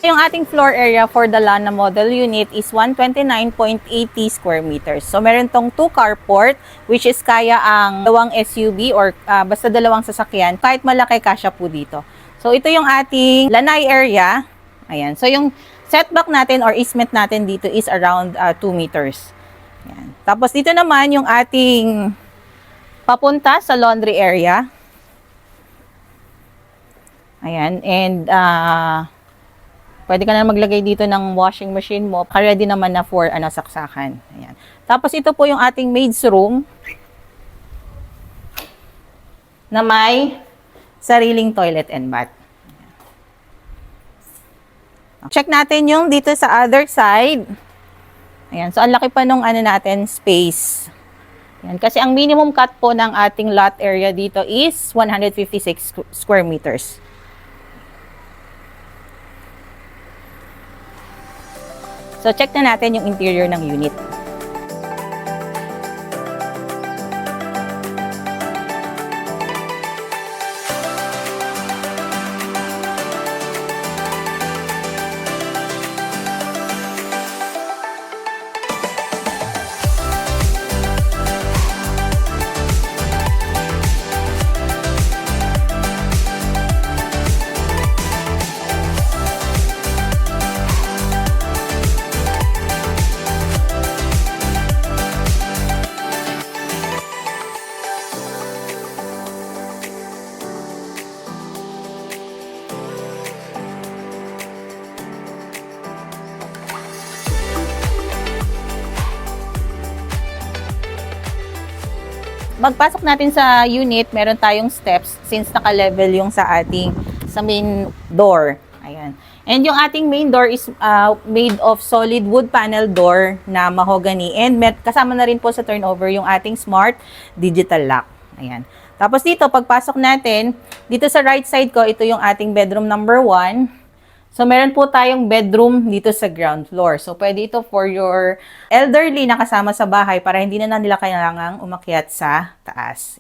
yung ating floor area for the Lana model unit is 129.80 square meters. So, meron tong 2 carport, which is kaya ang dalawang SUV or basta dalawang sasakyan. Kahit malaki, kasya po dito. So, ito yung ating lanai area. Ayan. So, yung setback natin or easement natin dito is around 2 meters. Ayan. Tapos, dito naman yung ating papunta sa laundry area. Ayan. And, pwede ka na maglagay dito ng washing machine mo. Ready naman na for saksakan. Ayan. Tapos ito po yung ating maid's room na may sariling toilet and bath. Ayan. Check natin yung dito sa other side. Ayan. So, ang laki pa nung natin, space. Ayan. Kasi ang minimum cut po ng ating lot area dito is 156 square meters. So, check na natin yung interior ng unit. Pagpasok natin sa unit, meron tayong steps since naka-level yung sa main door. Ayan. And yung ating main door is made of solid wood panel door na mahogany. And kasama na rin po sa turnover yung ating smart digital lock. Ayan. Tapos dito, pagpasok natin, dito sa right side ko, ito yung ating bedroom number 1. So, meron po tayong bedroom dito sa ground floor. So, pwede ito for your elderly na kasama sa bahay para hindi na nila kailangang umakyat sa taas.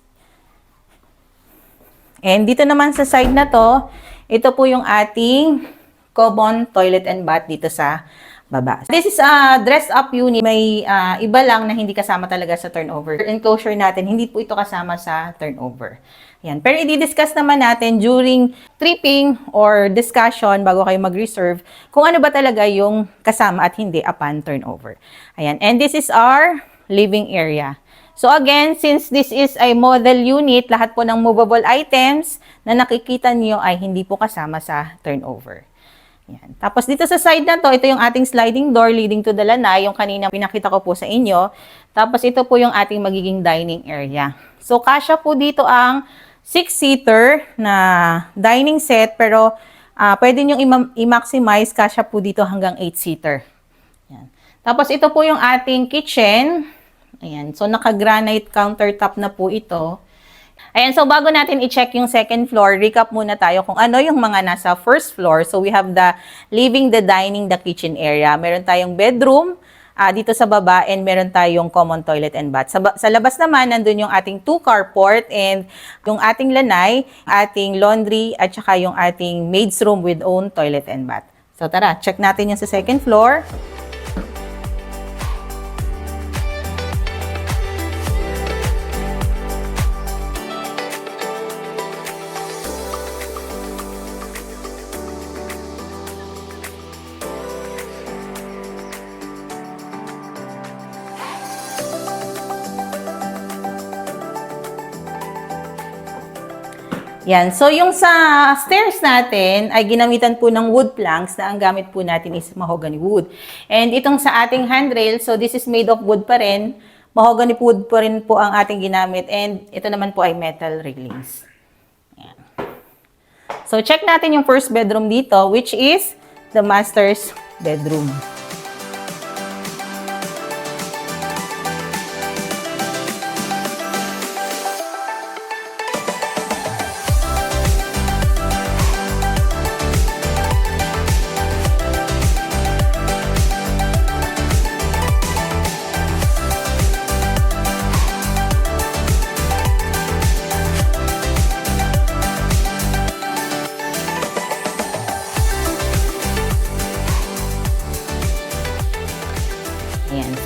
And dito naman sa side na to, ito po yung ating common toilet and bath dito sa baba. This is a dress-up unit. May iba lang na hindi kasama talaga sa turnover. Enclosure natin, hindi po ito kasama sa turnover. Yan. Pero i-discuss naman natin during tripping or discussion bago kayo mag-reserve kung ano ba talaga yung kasama at hindi upon turnover. Ayan. And this is our living area. So again, since this is a model unit, lahat po ng movable items na nakikita niyo ay hindi po kasama sa turnover. Yan. Tapos dito sa side na to, ito yung ating sliding door leading to the lanai, yung kanina pinakita ko po sa inyo. Tapos ito po yung ating magiging dining area. So kasya po dito ang 6-seater na dining set, pero pwede nyo i-maximize, kasya po dito hanggang 8-seater. Tapos ito po yung ating kitchen. Ayan. So naka-granite countertop na po ito. Ayan, so bago natin i-check yung second floor, recap muna tayo kung ano yung mga nasa first floor. So we have the living, the dining, the kitchen area. Meron tayong bedroom dito sa baba, and meron tayong common toilet and bath. Sa labas naman, nandun yung ating 2 carport and yung ating lanai, ating laundry, at saka yung ating maid's room with own toilet and bath. So tara, check natin yung sa second floor. Yan. So, yung sa stairs natin ay ginamitan po ng wood planks na ang gamit po natin is mahogany wood. And itong sa ating handrail, so this is made of wood pa rin. Mahogany wood pa rin po ang ating ginamit. And ito naman po ay metal railings. Yan. So, check natin yung first bedroom dito, which is the master's bedroom.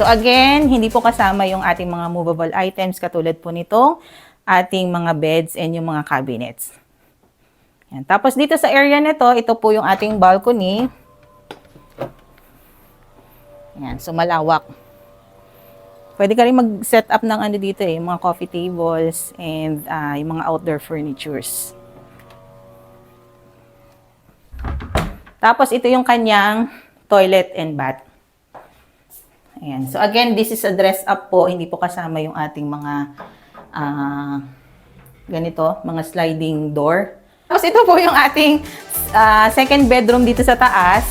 So again, hindi po kasama yung ating mga movable items katulad po nitong ating mga beds and yung mga cabinets. Yan. Tapos dito sa area nito, ito po yung ating balcony. Yan, so malawak. Pwede ka rin mag-set up ng ano dito eh, mga coffee tables and yung mga outdoor furnitures. Tapos ito yung kanyang toilet and bath. Ayan. So again, this is a dress up po, hindi po kasama yung ating mga ganito, mga sliding door. Tapos ito po yung ating second bedroom dito sa taas.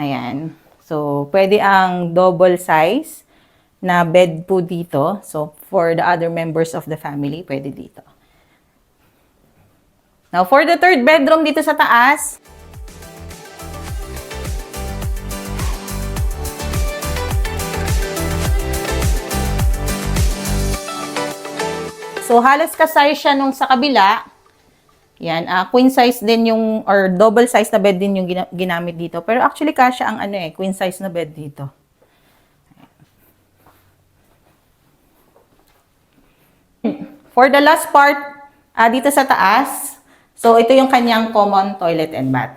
Ayan. So, pwede ang double size na bed po dito. So, for the other members of the family, pwede dito. Now, for the third bedroom dito sa taas, so, halos kasay siya nung sa kabila. Yan, queen size din yung, or double size na bed din yung ginamit dito. Pero actually, kasya ang ano eh, queen size na bed dito. For the last part, dito sa taas, so ito yung kanyang common toilet and bath.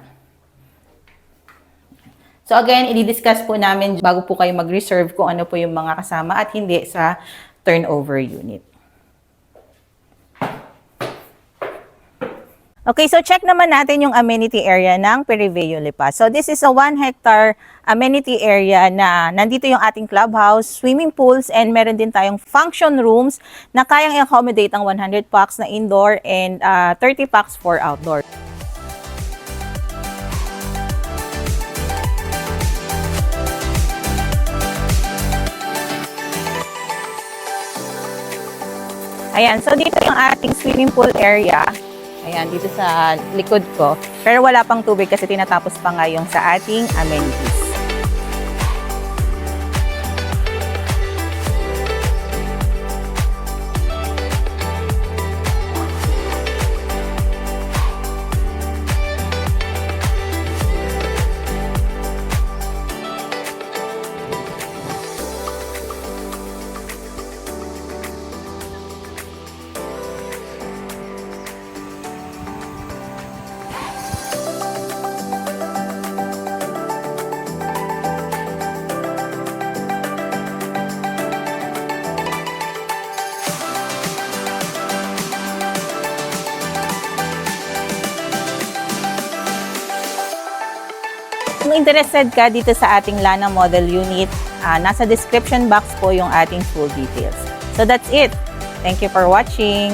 So again, i-discuss po namin bago po kayo mag-reserve kung ano po yung mga kasama at hindi sa turnover unit. Okay, so check naman natin yung amenity area ng Periveo Lipa. So this is a 1 hectare amenity area na nandito yung ating clubhouse, swimming pools, and meron din tayong function rooms na kayang i-accommodate ang 100 packs na indoor and 30 packs for outdoor. Ayan, so dito yung ating swimming pool area. Ayan, dito sa likod ko. Pero wala pang tubig kasi tinatapos pa nga yung sa ating amenities. Kung interested ka dito sa ating Lana model unit, nasa description box po yung ating full details. So that's it. Thank you for watching.